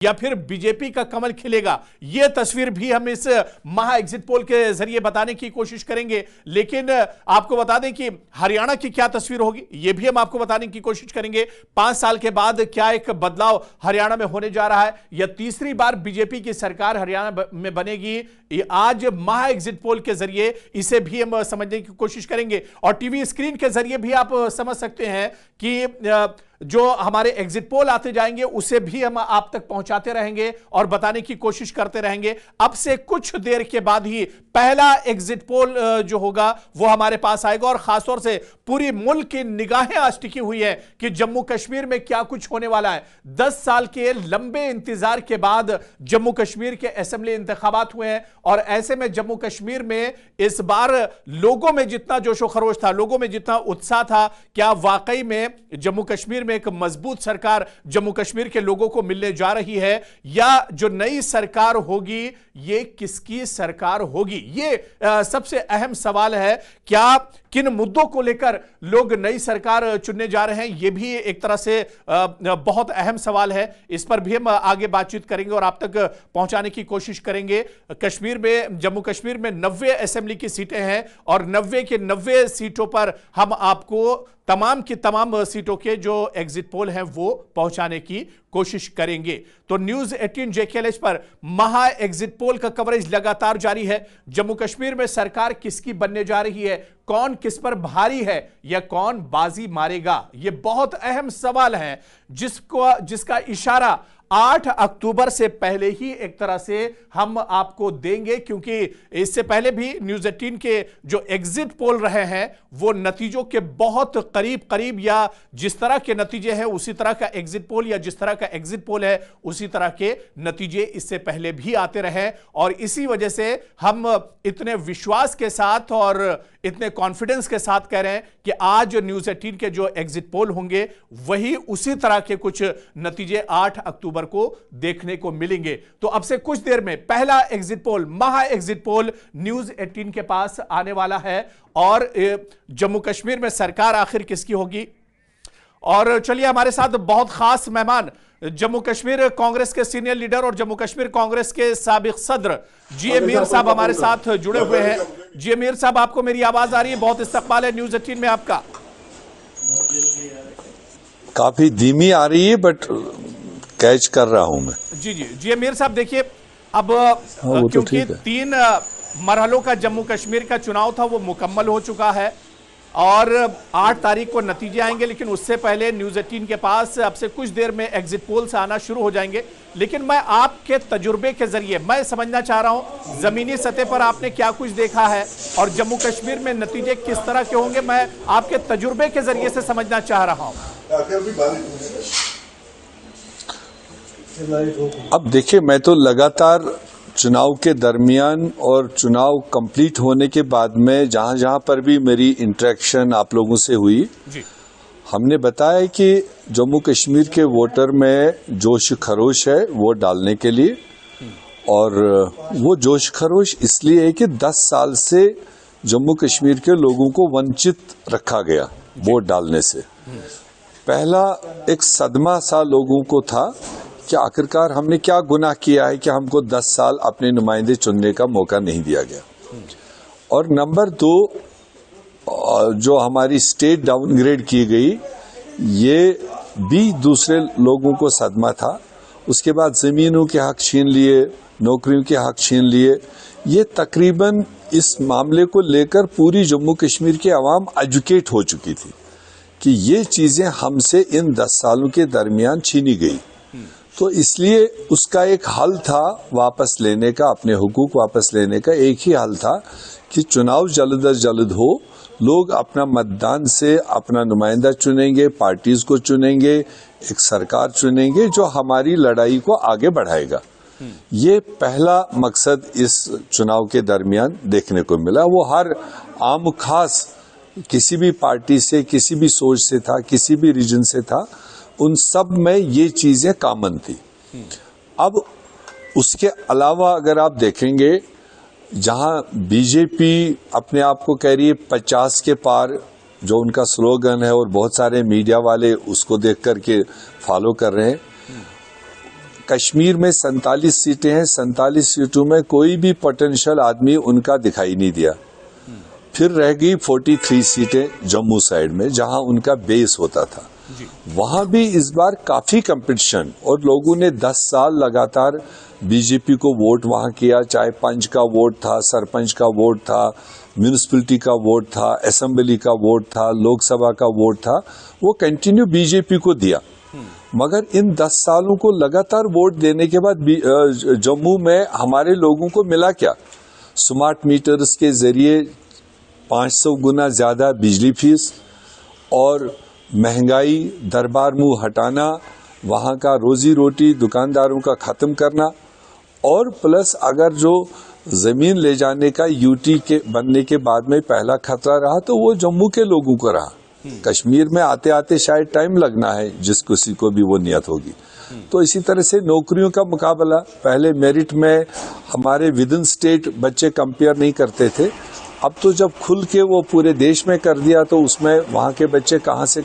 या फिर बीजेपी का कमल खिलेगा, यह तस्वीर भी हम इस महा एग्जिट पोल के जरिए बताने की कोशिश करेंगे। लेकिन आपको बता दें कि हरियाणा की क्या तस्वीर होगी, यह भी हम आपको बताने की कोशिश करेंगे। 5 साल के बाद क्या एक बदलाव हरियाणा में होने जा रहा है, या तीसरी बार बीजेपी की सरकार हरियाणा में बनेगी, आज महा एग्जिट पोल के जरिए इसे भी हम समझने की कोशिश करेंगे। और टीवी स्क्रीन के जरिए भी आप समझ सकते हैं कि जो हमारे एग्जिट पोल आते जाएंगे उसे भी हम आप तक पहुंचाते रहेंगे और बताने की कोशिश करते रहेंगे। अब से कुछ देर के बाद ही पहला एग्जिट पोल जो होगा वो हमारे पास आएगा, और खासतौर से पूरी मुल्क की निगाहें आज टिकी हुई है कि जम्मू कश्मीर में क्या कुछ होने वाला है। 10 साल के लंबे इंतजार के बाद जम्मू कश्मीर के असेंबली इंतखाबात हुए हैं, और ऐसे में जम्मू कश्मीर में इस बार लोगों में जितना जोशो खरोश था, लोगों में जितना उत्साह था, क्या वाकई में जम्मू कश्मीर में एक मजबूत सरकार जम्मू कश्मीर के लोगों को मिलने जा रही है, या जो नई सरकार होगी ये किसकी सरकार होगी? ये सबसे अहम सवाल है। क्या किन मुद्दों को लेकर लोग नई सरकार चुनने जा रहे हैं, यह भी एक तरह से बहुत अहम सवाल है। इस पर भी हम आगे बातचीत करेंगे और आप तक पहुंचाने की कोशिश करेंगे। कश्मीर में, जम्मू कश्मीर में 90 असेंबली की सीटें हैं, और 90 के 90 सीटों पर हम आपको तमाम की तमाम सीटों के जो एग्जिट पोल हैं वो पहुंचाने की कोशिश करेंगे। तो न्यूज 18 JKLH पर महा एग्जिट पोल का कवरेज लगातार जारी है। जम्मू कश्मीर में सरकार किसकी बनने जा रही है, कौन किस पर भारी है, या कौन बाजी मारेगा, यह बहुत अहम सवाल है जिसका इशारा 8 अक्टूबर से पहले ही एक तरह से हम आपको देंगे, क्योंकि इससे पहले भी न्यूज 18 के जो एग्जिट पोल रहे हैं वो नतीजों के बहुत करीब, या जिस तरह के नतीजे हैं उसी तरह का एग्जिट पोल, या जिस तरह का एग्जिट पोल है उसी तरह के नतीजे इससे पहले भी आते रहे। और इसी वजह से हम इतने विश्वास के साथ और इतने कॉन्फिडेंस के साथ कह रहे हैं कि आज न्यूज 18 के जो एग्जिट पोल होंगे वही उसी तरह के कुछ नतीजे 8 अक्टूबर को देखने को मिलेंगे। तो अब से कुछ देर में पहला एग्जिट पोल, महा एग्जिट पोल न्यूज 18 के पास आने वाला है, और जम्मू कश्मीर में सरकार आखिर किसकी होगी। और चलिए, हमारे साथ बहुत खास मेहमान जम्मू कश्मीर कांग्रेस के सीनियर लीडर और जम्मू कश्मीर कांग्रेस के साबिक सदर जी मीर साहब हमारे साथ जुड़े हुए हैं। जी मीर साहब, आपको मेरी आवाज आ रही है? बहुत इस्तकबाल है न्यूज 18 में आपका। काफी धीमी आ रही है बट कैच कर रहा हूं मैं। जी मीर साहब, देखिए अब क्योंकि 3 मरहलों का जम्मू कश्मीर का चुनाव था वो मुकम्मल हो चुका है, और 8 तारीख को नतीजे आएंगे, लेकिन उससे पहले न्यूज 18 के पास अब से कुछ देर में एग्जिट पोल्स आना शुरू हो जाएंगे। लेकिन मैं आपके तजुर्बे के जरिए मैं समझना चाह रहा हूं जमीनी सतह पर आपने क्या कुछ देखा है और जम्मू कश्मीर में नतीजे किस तरह के होंगे, मैं आपके तजुर्बे के जरिए से समझना चाह रहा हूं। अब देखिए, मैं तो लगातार चुनाव के दरमियान और चुनाव कंप्लीट होने के बाद में जहां जहां पर भी मेरी इंटरेक्शन आप लोगों से हुई जी, हमने बताया कि जम्मू कश्मीर के वोटर में जोश खरोश है वोट डालने के लिए, और वो जोश खरोश इसलिए है कि 10 साल से जम्मू कश्मीर के लोगों को वंचित रखा गया वोट डालने से। पहला एक सदमा सा लोगों को था कि आखिरकार हमने क्या गुनाह किया है कि हमको 10 साल अपने नुमाइंदे चुनने का मौका नहीं दिया गया। और नंबर 2, जो हमारी स्टेट डाउनग्रेड की गई, ये भी दूसरे लोगों को सदमा था। उसके बाद जमीनों के हक छीन लिए, नौकरियों के हक छीन लिए। ये तकरीबन इस मामले को लेकर पूरी जम्मू कश्मीर की आवाम एजुकेट हो चुकी थी कि ये चीजें हमसे इन 10 सालों के दरमियान छीनी गई। तो इसलिए उसका एक हल था वापस लेने का, अपने हुकूक वापस लेने का एक ही हल था कि चुनाव जल्द अज जल्द हो, लोग अपना मतदान से अपना नुमाइंदा चुनेंगे, पार्टीज को चुनेंगे, एक सरकार चुनेंगे जो हमारी लड़ाई को आगे बढ़ाएगा। ये पहला मकसद इस चुनाव के दरमियान देखने को मिला। वो हर आम खास किसी भी पार्टी से, किसी भी सोच से था, किसी भी रीजन से था, उन सब में ये चीजें कॉमन थी। अब उसके अलावा अगर आप देखेंगे, जहां बीजेपी अपने आप को कह रही है 50 के पार, जो उनका स्लोगन है और बहुत सारे मीडिया वाले उसको देख करके फॉलो कर रहे हैं, कश्मीर में 47 सीटें हैं, 47 सीटों में कोई भी पोटेंशियल आदमी उनका दिखाई नहीं दिया। फिर रह गई 43 सीटें जम्मू साइड में जहां उनका बेस होता था। वहां भी इस बार काफी कंपटीशन, और लोगों ने 10 साल लगातार बीजेपी को वोट वहां किया, चाहे पंच का वोट था, सरपंच का वोट था, म्यूनिसिपैलिटी का वोट था, असेंबली का वोट था, लोकसभा का वोट था, वो कंटिन्यू बीजेपी को दिया। मगर इन 10 सालों को लगातार वोट देने के बाद जम्मू में हमारे लोगों को मिला क्या? स्मार्ट मीटर्स के जरिए 500 गुना ज्यादा बिजली फीस, और महंगाई दरबार मुंह हटाना, वहां का रोजी रोटी दुकानदारों का खत्म करना, और प्लस अगर जो जमीन ले जाने का यूटी के बनने के बाद में पहला खतरा रहा तो वो जम्मू के लोगों को रहा। कश्मीर में आते आते शायद टाइम लगना है, जिस किसी को भी वो नियत होगी। तो इसी तरह से नौकरियों का मुकाबला, पहले मेरिट में हमारे विद इन स्टेट बच्चे कंपेयर नहीं करते थे, अब तो जब खुल के वो पूरे देश में कर दिया तो उसमें वहां के बच्चे कहां से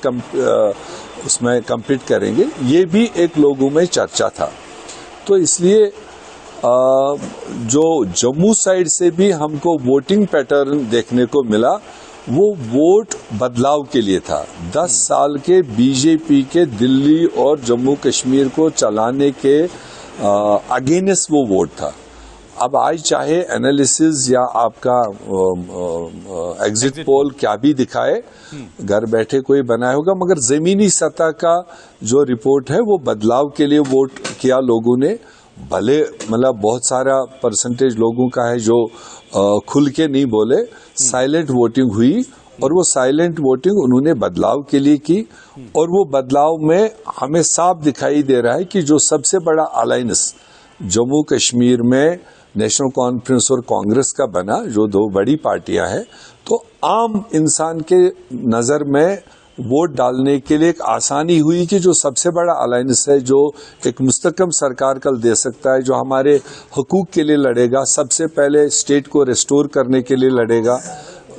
उसमें कम्पीट करेंगे, ये भी एक लोगों में चर्चा था। तो इसलिए जो जम्मू साइड से भी हमको वोटिंग पैटर्न देखने को मिला, वो वोट बदलाव के लिए था। 10 साल के बीजेपी के दिल्ली और जम्मू कश्मीर को चलाने के अगेंस्ट वो वोट था। अब आज चाहे एनालिसिस या आपका एग्जिट पोल क्या भी दिखाए, घर बैठे कोई बनाया होगा, मगर जमीनी सतह का जो रिपोर्ट है वो बदलाव के लिए वोट किया लोगों ने। भले मतलब बहुत सारा परसेंटेज लोगों का है जो खुल के नहीं बोले, साइलेंट वोटिंग हुई, और वो साइलेंट वोटिंग उन्होंने बदलाव के लिए की। और वो बदलाव में हमें साफ दिखाई दे रहा है कि जो सबसे बड़ा अलायंस जम्मू कश्मीर में नेशनल कॉन्फ्रेंस और कांग्रेस का बना, जो 2 बड़ी पार्टियां हैं, तो आम इंसान के नजर में वोट डालने के लिए एक आसानी हुई कि जो सबसे बड़ा अलायंस है, जो एक मुस्तकम सरकार कल दे सकता है, जो हमारे हकूक के लिए लड़ेगा, सबसे पहले स्टेट को रिस्टोर करने के लिए लड़ेगा,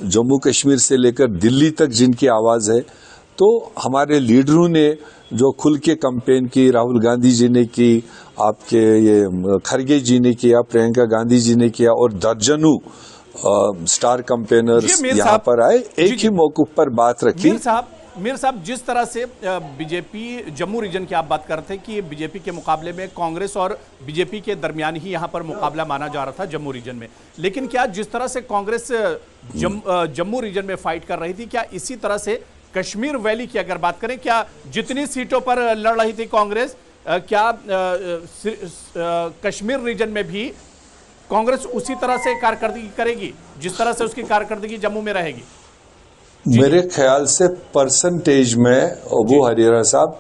जम्मू कश्मीर से लेकर दिल्ली तक जिनकी आवाज़ है। तो हमारे लीडरों ने जो खुल के कैंपेन की, राहुल गांधी जी ने की, आपके ये खरगे जी ने किया, प्रियंका गांधी जी ने किया, और दर्जनों स्टार कैंपेनर्स यहाँ पर आए, एक ही मौके पर बात रखी। मीर साहब, जिस तरह से बीजेपी जम्मू रीजन की आप बात कर रहे थे कि बीजेपी के मुकाबले में कांग्रेस और बीजेपी के दरमियान ही यहां पर मुकाबला माना जा रहा था जम्मू रीजन में, लेकिन क्या जिस तरह से कांग्रेस जम्मू रीजन में फाइट कर रही थी, क्या इसी तरह से कश्मीर वैली की अगर बात करें, क्या जितनी सीटों पर लड़ रही थी कांग्रेस, क्या कश्मीर रीजन में भी कांग्रेस उसी तरह से कारकर्दगी करेगी जिस तरह से उसकी कारकर्दगी जम्मू में रहेगी? मेरे ख्याल से परसेंटेज में, वो हरियाणा साहब,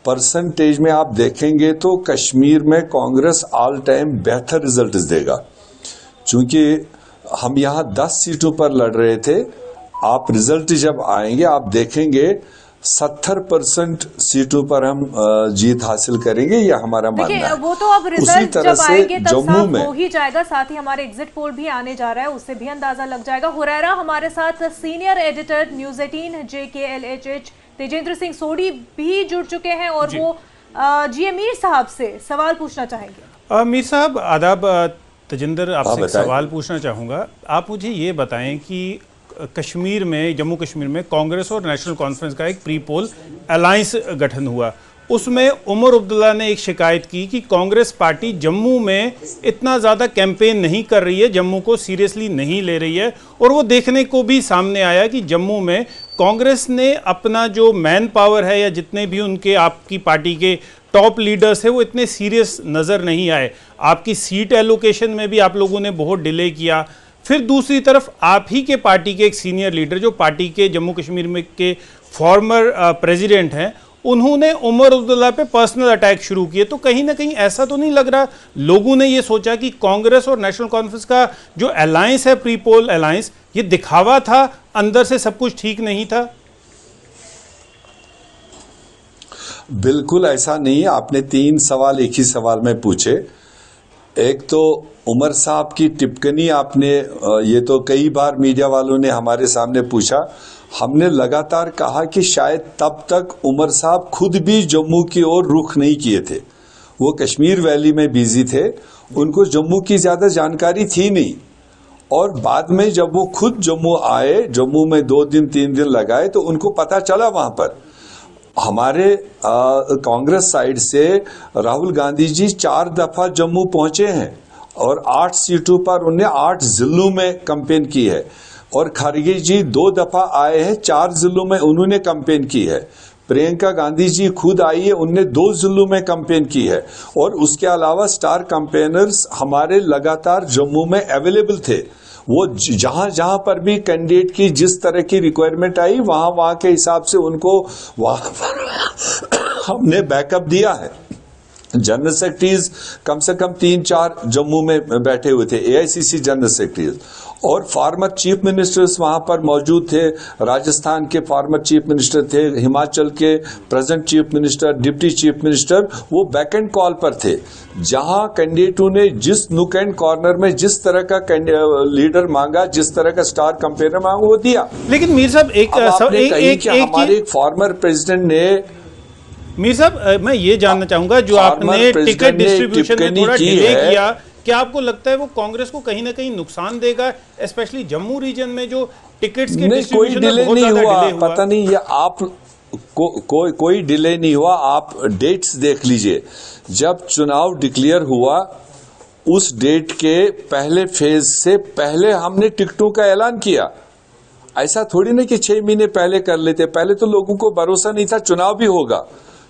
परसेंटेज में आप देखेंगे तो कश्मीर में कांग्रेस ऑल टाइम बेहतर रिजल्ट देगा, क्योंकि हम यहां 10 सीटों पर लड़ रहे थे। आप रिजल्ट जब आएंगे आप देखेंगे 70% सीटों पर हम जीत हासिल करेंगे, ये हमारा मानना है। वो तो अब रिजल्ट जब आएंगे तब साफ हो ही जाएगा, साथ ही हमारे एग्जिट पोल भी आने जा रहा है, उससे भी अंदाजा लग जाएगा। हुरैरा हमारे साथ senior editor news 18 JKLHH Tejendra Singh Sodhi भी जुड़ चुके हैं, और वो जी मीर साहब से सवाल पूछना चाहेंगे। मीर साहब आदाब। तेजेंद्र, आपसे सवाल पूछना चाहूंगा। आप मुझे ये बताएं कि कश्मीर में, जम्मू कश्मीर में कांग्रेस और नेशनल कॉन्फ्रेंस का एक प्री पोल अलायंस गठन हुआ, उसमें उमर अब्दुल्ला ने एक शिकायत की कि कांग्रेस पार्टी जम्मू में इतना ज़्यादा कैंपेन नहीं कर रही है, जम्मू को सीरियसली नहीं ले रही है। और वो देखने को भी सामने आया कि जम्मू में कांग्रेस ने अपना जो मैन पावर है या जितने भी उनके आपकी पार्टी के टॉप लीडर्स है वो इतने सीरियस नज़र नहीं आए। आपकी सीट एलोकेशन में भी आप लोगों ने बहुत डिले किया। फिर दूसरी तरफ आप ही के पार्टी के एक सीनियर लीडर, जो पार्टी के जम्मू कश्मीर में के फॉर्मर प्रेसिडेंट हैं, उन्होंने उमर अब्दुल्ला पे पर्सनल अटैक शुरू किए। तो कहीं ना कहीं ऐसा तो नहीं लग रहा लोगों ने ये सोचा कि कांग्रेस और नेशनल कॉन्फ्रेंस का जो अलायंस है, प्री पोल अलायंस, ये दिखावा था, अंदर से सब कुछ ठीक नहीं था? बिल्कुल ऐसा नहीं। आपने 3 सवाल एक ही सवाल में पूछे। एक तो उमर साहब की टिप्पणी आपने, ये तो कई बार मीडिया वालों ने हमारे सामने पूछा, हमने लगातार कहा कि शायद तब तक उमर साहब खुद भी जम्मू की ओर रुख नहीं किए थे। वो कश्मीर वैली में बिजी थे, उनको जम्मू की ज्यादा जानकारी थी नहीं। और बाद में जब वो खुद जम्मू आए, जम्मू में 2 दिन 3 दिन लगाए, तो उनको पता चला वहां पर हमारे कांग्रेस साइड से राहुल गांधी जी 4 दफा जम्मू पहुंचे हैं और 8 सीटों पर उन्हें 8 जिलों में कैंपेन की है। और खड़गे जी 2 दफा आए हैं, 4 जिलों में उन्होंने कैंपेन की है। प्रियंका गांधी जी खुद आई है, उनने 2 जिलों में कैंपेन की है। और उसके अलावा स्टार कैंपेनर्स हमारे लगातार जम्मू में अवेलेबल थे। वो जहां जहां पर भी कैंडिडेट की जिस तरह की रिक्वायरमेंट आई, वहां के हिसाब से उनको वहां पर हमने बैकअप दिया है। जनरल सेक्रेटरीज कम से कम 3-4 जम्मू में बैठे हुए थे, एआईसीसी जनरल सेक्रेटरीज, और फॉर्मर चीफ मिनिस्टर्स वहां पर मौजूद थे। राजस्थान के फॉर्मर चीफ मिनिस्टर थे, हिमाचल के present chief minister, deputy chief minister, वो बैक एंड कॉल पर थे। जहां कैंडिडेटों ने जिस नुक एंड कॉर्नर में जिस तरह का लीडर मांगा, जिस तरह का स्टार कैंपेनर मांगा, वो दिया। लेकिन मीर साहब हमारे एक फॉर्मर प्रेसिडेंट ने, मीर साहब मैं ये जानना चाहूंगा, जो आपने टिकट डिस्ट्रीब्यूशन में थोड़ा डिले किया, क्या आपको लगता है वो कांग्रेस को कहीं ना कहीं नुकसान देगा, स्पेशली जम्मू रीजन में जो टिकट्स के डिस्ट्रीब्यूशन में बहुत ज्यादा डिले हुआ? पता नहीं, ये आप कोई डिले नहीं हुआ। आप डेट्स देख लीजिए, जब चुनाव डिक्लेयर हुआ उस डेट के पहले फेज से पहले हमने टिकटों का ऐलान किया। ऐसा थोड़ी ना कि 6 महीने पहले कर लेते। पहले तो लोगों को भरोसा नहीं था चुनाव भी होगा।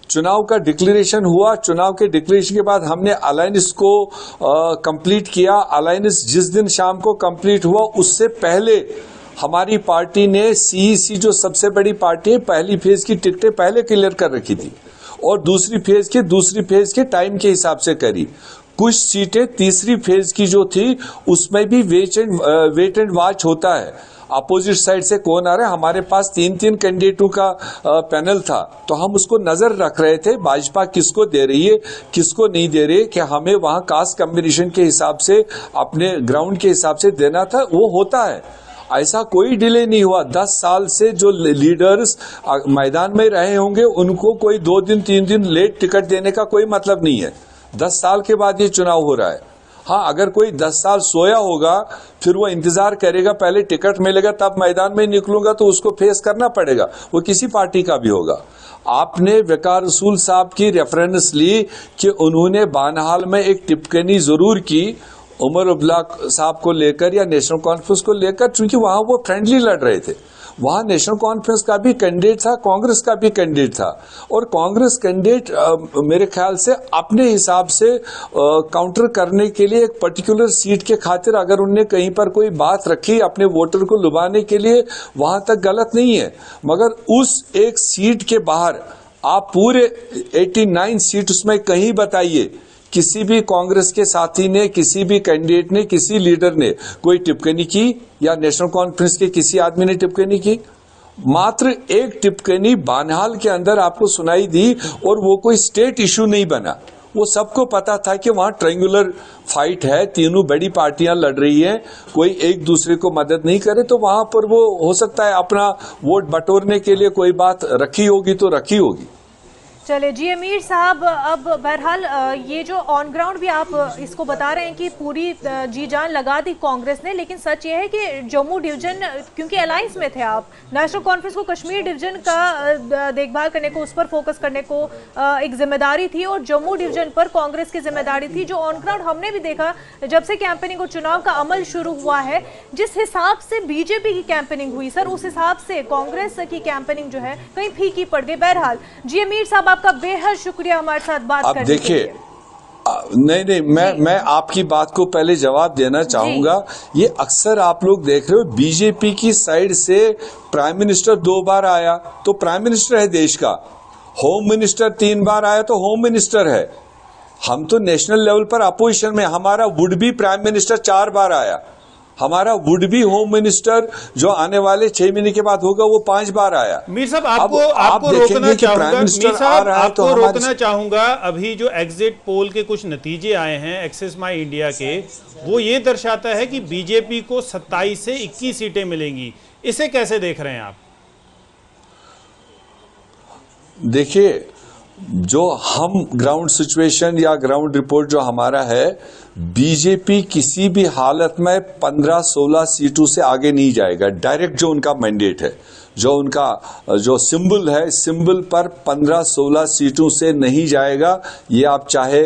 चुनाव का डिक्लेरेशन हुआ, चुनाव के डिक्लेरेशन के बाद हमने अलायंस को कंप्लीट किया। अलायंस जिस दिन शाम को कंप्लीट हुआ, उससे पहले हमारी पार्टी ने सीईसी, जो सबसे बड़ी पार्टी है, पहली फेज की टिकटें पहले क्लियर कर रखी थी और दूसरी फेज के टाइम के हिसाब से करी। कुछ सीटें तीसरी फेज की जो थी उसमें भी वेट एंड वॉच होता है, अपोजिट साइड से कौन आ रहा है। हमारे पास 3-3 कैंडिडेटों का पैनल था, तो हम उसको नजर रख रहे थे, भाजपा किसको दे रही है किसको नहीं दे रही है, कि हमें वहां कास्ट कॉम्बिनेशन के हिसाब से, अपने ग्राउंड के हिसाब से देना था। वो होता है, ऐसा कोई डिले नहीं हुआ। 10 साल से जो लीडर्स मैदान में रहे होंगे, उनको कोई 2 दिन 3 दिन लेट टिकट देने का कोई मतलब नहीं है। 10 साल के बाद ये चुनाव हो रहा है। हाँ, अगर कोई 10 साल सोया होगा, फिर वो इंतजार करेगा पहले टिकट मिलेगा तब मैदान में निकलूंगा, तो उसको फेस करना पड़ेगा, वो किसी पार्टी का भी होगा। आपने वकार रसूल साहब की रेफरेंस ली कि उन्होंने बानहाल में एक टिप्पणी जरूर की उमर अब्दुल्ला साहब को लेकर या नेशनल कॉन्फ्रेंस को लेकर, क्योंकि वहां वो फ्रेंडली लड़ रहे थे। वहां नेशनल कॉन्फ्रेंस का भी कैंडिडेट था, कांग्रेस का भी कैंडिडेट था, और कांग्रेस कैंडिडेट मेरे ख्याल से अपने हिसाब से काउंटर करने के लिए एक पर्टिकुलर सीट के खातिर अगर उनने कहीं पर कोई बात रखी अपने वोटर को लुभाने के लिए, वहां तक गलत नहीं है। मगर उस एक सीट के बाहर आप पूरे 89 सीट उसमें कहीं बताइए किसी भी कांग्रेस के साथी ने, किसी भी कैंडिडेट ने, किसी लीडर ने कोई टिप्पणी की, या नेशनल कॉन्फ्रेंस के किसी आदमी ने टिप्पणी की? मात्र एक टिप्पणी बानहाल के अंदर आपको सुनाई दी, और वो कोई स्टेट इशू नहीं बना। वो सबको पता था कि वहां ट्रायंगुलर फाइट है, तीनों बड़ी पार्टियां लड़ रही हैं, कोई एक दूसरे को मदद नहीं करे, तो वहां पर वो हो सकता है अपना वोट बटोरने के लिए कोई बात रखी होगी तो रखी होगी। चले जी अमीर साहब, अब बहरहाल ये जो ऑन ग्राउंड भी आप इसको बता रहे हैं कि पूरी जी जान लगा दी कांग्रेस ने, लेकिन सच ये है कि जम्मू डिवीजन, क्योंकि अलायंस में थे आप, नेशनल कॉन्फ्रेंस को कश्मीर डिवीजन का देखभाल करने को, उस पर फोकस करने को एक जिम्मेदारी थी, और जम्मू डिवीजन पर कांग्रेस की जिम्मेदारी थी। जो ऑन ग्राउंड हमने भी देखा, जब से कैंपेनिंग और चुनाव का अमल शुरू हुआ है, जिस हिसाब से बीजेपी की कैंपेनिंग हुई सर, उस हिसाब से कांग्रेस की कैंपेनिंग जो है कहीं फीकी पड़ गई। बहरहाल जी अमीर साहब, आपका बेहद शुक्रिया हमारे साथ बात करने के लिए। देखिए, नहीं, मैं आपकी बात को पहले जवाब देना चाहूंगा। ये अक्सर आप लोग देख रहे हो, बीजेपी की साइड से प्राइम मिनिस्टर 2 बार आया तो प्राइम मिनिस्टर है देश का, होम मिनिस्टर 3 बार आया तो होम मिनिस्टर है। हम तो नेशनल लेवल पर अपोजिशन में, हमारा वुड बी प्राइम मिनिस्टर 4 बार आया, हमारा वुड बी होम मिनिस्टर जो आने वाले 6 महीने के बाद होगा वो 5 बार आया। मीर साहब, आपको रोकना चाहूंगा, मीर साहब आपको रोकना चाहूंगा। अभी जो एग्जिट पोल के कुछ नतीजे आए हैं एक्सेस माई इंडिया के, वो ये दर्शाता है कि बीजेपी को 27 से 21 सीटें मिलेंगी। इसे कैसे देख रहे हैं आप? देखिए, जो हम ग्राउंड सिचुएशन या ग्राउंड रिपोर्ट जो हमारा है, बीजेपी किसी भी हालत में 15-16 सीटों से आगे नहीं जाएगा। डायरेक्ट जो उनका मैंडेट है, जो उनका जो सिंबल है, सिंबल पर 15-16 सीटों से नहीं जाएगा। ये आप चाहे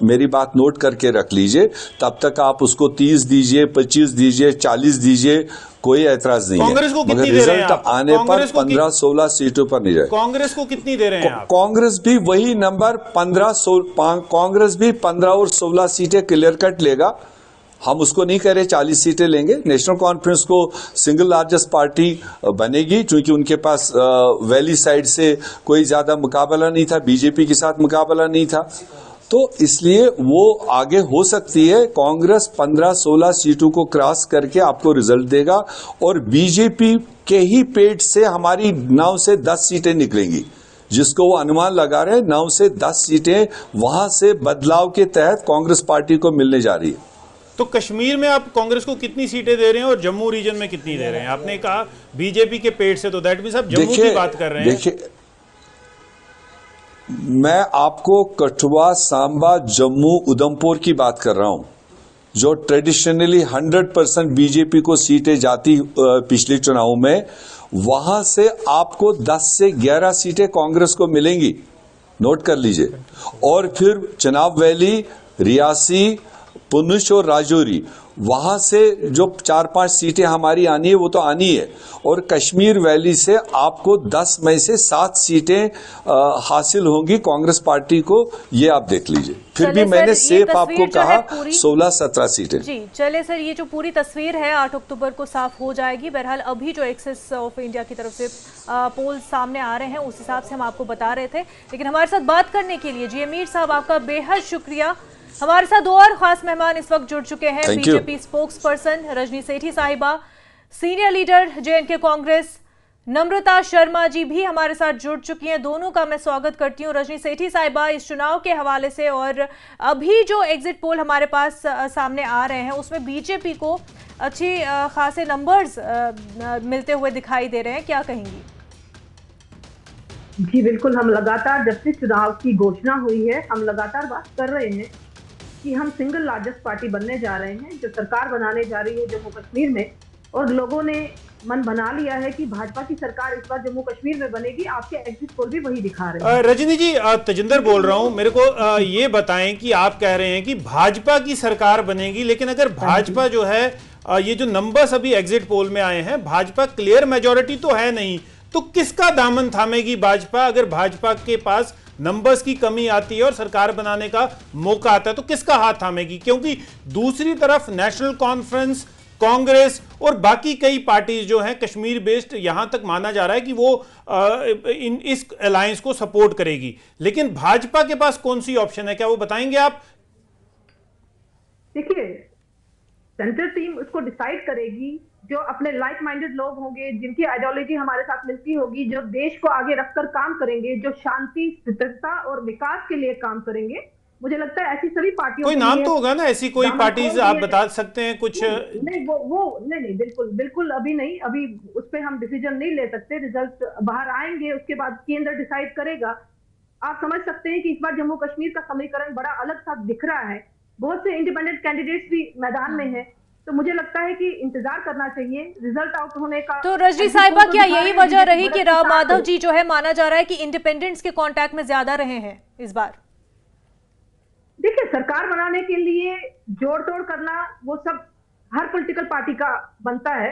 मेरी बात नोट करके रख लीजिए, तब तक आप उसको 30 दीजिए, 25 दीजिए, 40 दीजिए, कोई ऐतराज नहीं है। कांग्रेस को कितनी दे रहे हैं आप? आने पर 15-16 सीटों पर नहीं जाए। कांग्रेस को कितनी दे रहे हैं आप? कांग्रेस भी वही नंबर 15-16, कांग्रेस भी 15 और 16 सीटें क्लियर कट लेगा। हम उसको नहीं कह रहे 40 सीटें लेंगे। नेशनल कॉन्फ्रेंस को सिंगल लार्जेस्ट पार्टी बनेगी, क्योंकि उनके पास वैली साइड से कोई ज्यादा मुकाबला नहीं था, बीजेपी के साथ मुकाबला नहीं था, तो इसलिए वो आगे हो सकती है। कांग्रेस 15-16 सीटों को क्रॉस करके आपको रिजल्ट देगा, और बीजेपी के ही पेट से हमारी 9 से 10 सीटें निकलेंगी, जिसको वो अनुमान लगा रहे हैं 9 से 10 सीटें वहां से बदलाव के तहत कांग्रेस पार्टी को मिलने जा रही है। तो कश्मीर में आप कांग्रेस को कितनी सीटें दे रहे हैं और जम्मू रीजन में कितनी दे रहे हैं? आपने कहा बीजेपी के पेट से, तो दैट मींस आप जम्मू की बात कर रहे हैं। देखिए, मैं आपको कठुआ, सांबा, जम्मू, उधमपुर की बात कर रहा हूं, जो ट्रेडिशनली 100% बीजेपी को सीटें जाती पिछले चुनाव में। वहां से आपको 10 से 11 सीटें कांग्रेस को मिलेंगी, नोट कर लीजिए। और फिर चनाब वैली, रियासी, पुंछ और राजौरी, वहां से जो 4-5 सीटें हमारी आनी है वो तो आनी है, और कश्मीर वैली से आपको 10 में से 7 सीटें हासिल होंगी कांग्रेस पार्टी को, ये आप देख लीजिए। फिर भी मैंने सेफ आपको कहा 16-17 सीटें। जी चले सर, ये जो पूरी तस्वीर है 8 अक्टूबर को साफ हो जाएगी। बहरहाल अभी जो एक्सिस ऑफ इंडिया की तरफ से पोल सामने आ रहे हैं उस हिसाब से हम आपको बता रहे थे, लेकिन हमारे साथ बात करने के लिए जी मीर साहब आपका बेहद शुक्रिया। हमारे साथ 2 और खास मेहमान इस वक्त जुड़ चुके हैं। बीजेपी स्पोक्स पर्सन रजनी सेठी साहिबा, सीनियर लीडर जेएनके कांग्रेस नम्रता शर्मा जी भी हमारे साथ जुड़ चुकी हैं। दोनों का मैं स्वागत करती हूं। रजनी सेठी साहिबा, इस चुनाव के हवाले से और अभी जो एग्जिट पोल हमारे पास सामने आ रहे हैं उसमें बीजेपी को अच्छी खासे नंबर्स मिलते हुए दिखाई दे रहे हैं, क्या कहेंगी? जी बिल्कुल, हम लगातार जब से चुनाव की घोषणा हुई है हम लगातार बात कर रहे हैं कि हम सिंगल लार्जेस्ट पार्टी बनने जा रहे हैं, जो सरकार बनाने जा रही है जम्मू कश्मीर में, और लोगों ने मन बना लिया है कि भाजपा की सरकार इस बार जम्मू कश्मीर में बनेगी। आपके एग्जिट पोल भी वही दिखा रहे हैं। रजनी जी, तजिंदर बोल रहा हूं, मेरे को ये बताएं कि आप कह रहे हैं कि भाजपा की सरकार बनेगी, लेकिन अगर भाजपा जो है ये जो नंबर्स अभी एग्जिट पोल में आए हैं, भाजपा क्लियर मेजोरिटी तो है नहीं, तो किसका दामन थामेगी भाजपा? अगर भाजपा के पास नंबर्स की कमी आती है और सरकार बनाने का मौका आता है तो किसका हाथ थामेगी? क्योंकि दूसरी तरफ नेशनल कॉन्फ्रेंस, कांग्रेस और बाकी कई पार्टीज जो हैं कश्मीर बेस्ड, यहां तक माना जा रहा है कि वो इस अलायंस को सपोर्ट करेगी, लेकिन भाजपा के पास कौन सी ऑप्शन है, क्या वो बताएंगे आप? देखिए, सेंट्रल टीम उसको डिसाइड करेगी, जो अपने लाइक माइंडेड लोग होंगे, जिनकी आइडियोलॉजी हमारे साथ मिलती होगी, जो देश को आगे रखकर काम करेंगे, जो शांति, स्थिरता और विकास के लिए काम करेंगे। मुझे लगता है ऐसी सभी पार्टियों, कोई नाम तो होगा ना, ऐसी कोई पार्टीज आप बता सकते हैं कुछ? नहीं, नहीं, बिल्कुल अभी नहीं, अभी उस पर हम डिसीजन नहीं ले सकते। रिजल्ट बाहर आएंगे, उसके बाद केंद्र डिसाइड करेगा। आप समझ सकते हैं कि इस बार जम्मू कश्मीर का समीकरण बड़ा अलग सा दिख रहा है, बहुत से इंडिपेंडेंट कैंडिडेट्स भी मैदान में हैं, तो मुझे लगता है कि इंतजार करना चाहिए रिजल्ट आउट होने का। तो रजनी साहिबा, क्या यही वजह रही कि राम माधव जी जो है, माना जा रहा है कि इंडिपेंडेंट्स के कांटेक्ट में ज्यादा रहे हैं इस बार? देखिए, सरकार बनाने के लिए जोड़ तोड़ करना वो सब हर पॉलिटिकल पार्टी का बनता है,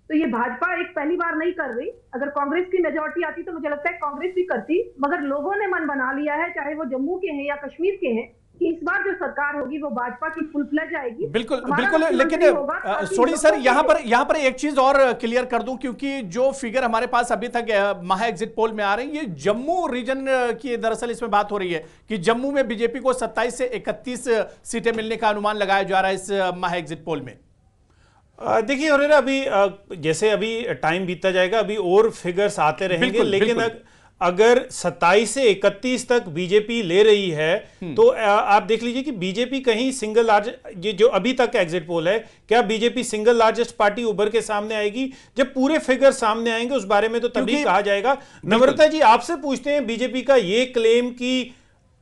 तो ये भाजपा एक पहली बार नहीं कर रही। अगर कांग्रेस की मेजोरिटी आती तो मुझे लगता है कांग्रेस भी करती, मगर लोगों ने मन बना लिया है, चाहे वो जम्मू के हैं या कश्मीर के हैं, कि इस बार जो सरकार होगी वो भाजपा की फुल फ्लेज आएगी। बिल्कुल, लेकिन सोनी सर, यहाँ पर एक चीज और क्लियर कर दूं, क्योंकि जो फिगर हमारे पास अभी तक महा एग्जिट पोल में आ रही है, ये जम्मू रीजन की दरअसल इसमें बात हो रही है कि जम्मू में बीजेपी को 27 से 31 सीटें मिलने का अनुमान लगाया जा रहा है इस महा एग्जिट पोल में। देखिए अभी जैसे अभी टाइम बीतता जाएगा, अभी और फिगर्स आते रहेंगे, लेकिन अगर 27 से 31 तक बीजेपी ले रही है तो आप देख लीजिए कि बीजेपी कहीं सिंगल लार्जेस्ट, ये जो अभी तक एग्जिट पोल है, क्या बीजेपी सिंगल लार्जेस्ट पार्टी उभर के सामने आएगी? जब पूरे फिगर सामने आएंगे उस बारे में तो तभी कहा जाएगा। नम्रता जी, आपसे पूछते हैं, बीजेपी का ये क्लेम कि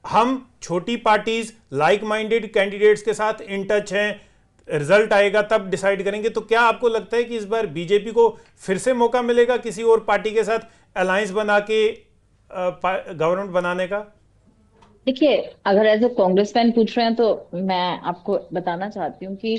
हम छोटी पार्टीज, लाइक माइंडेड कैंडिडेट्स के साथ इन टच हैं, रिजल्ट आएगा तब डिसाइड करेंगे, तो क्या आपको लगता है कि इस बार बीजेपी को फिर से मौका मिलेगा किसी और पार्टी के साथ अलायंस बना के गवर्नमेंट बनाने का? देखिए, अगर एज ए कांग्रेस फैन पूछ रहे हैं तो मैं आपको बताना चाहती हूँ कि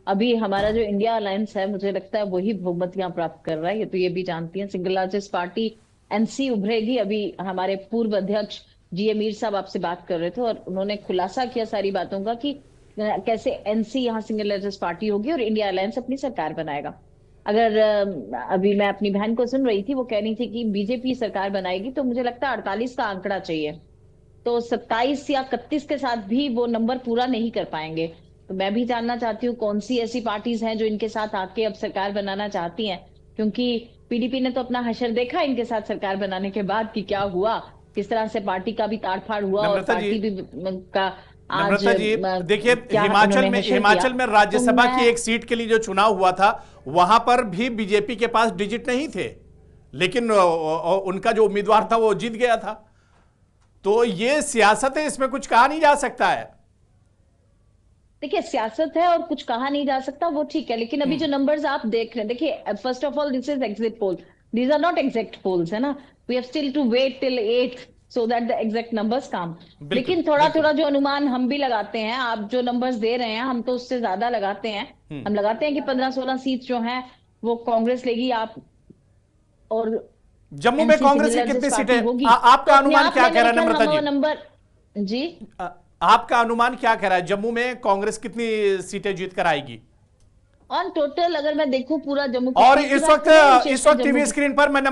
अभी हमारा जो इंडिया अलायंस है, मुझे लगता है वही बहुमतियां प्राप्त कर रहा है। ये तो ये भी जानती हैं, सिंगल लार्जेस्ट पार्टी एनसी उभरेगी। अभी हमारे पूर्व अध्यक्ष जी मीर साहब आपसे बात कर रहे थे और उन्होंने खुलासा किया सारी बातों का कि कैसे एनसी यहाँ सिंगल लार्जेस्ट पार्टी होगी और इंडिया अलायंस अपनी सरकार बनाएगा। अगर अभी मैं अपनी बहन को सुन रही थी, वो कह रही थी कि बीजेपी सरकार बनाएगी, तो मुझे लगता है 48 का आंकड़ा चाहिए, तो 27 या 31 के साथ भी वो नंबर पूरा नहीं कर पाएंगे। तो मैं भी जानना चाहती हूँ कौन सी ऐसी पार्टीज हैं जो इनके साथ आके अब सरकार बनाना चाहती हैं, क्योंकि पीडीपी ने तो अपना हशर देखा इनके साथ सरकार बनाने के बाद कि क्या हुआ, किस तरह से पार्टी का भी ताड़फाड़ हुआ और पार्टी भी का आज देखिए, हिमाचल में राज्यसभा की एक सीट के लिए जो चुनाव हुआ था वहां पर भी बीजेपी के पास डिजिट नहीं थे, लेकिन उनका जो उम्मीदवार था वो जीत गया था। तो ये सियासत है, इसमें कुछ कहा नहीं जा सकता है। देखिए, सियासत है और कुछ कहा नहीं जा सकता, वो ठीक है, लेकिन अभी जो नंबर्स आप देख रहे हैं, देखिए first of all this is exit poll, these are not exact polls, है ना। We have still to wait till 8th so that the exact numbers come। लेकिन थोड़ा थोड़ा जो अनुमान हम भी लगाते हैं, आप जो नंबर्स दे रहे हैं हम तो उससे ज्यादा लगाते हैं। हम लगाते हैं कि 15-16 सीट जो हैं वो कांग्रेस लेगी। आप और जम्मू में कांग्रेस की कितनी सीटें, आपका अनुमान क्या कह रहा है नम्रता जी? नंबर जी, आपका अनुमान क्या कह रहा है, जम्मू में कांग्रेस कितनी सीटें जीत कर आएगी ऑन टोटल? अगर मैं देखूं पूरा जम्मू और इस वक्त टीवी स्क्रीन पर मैं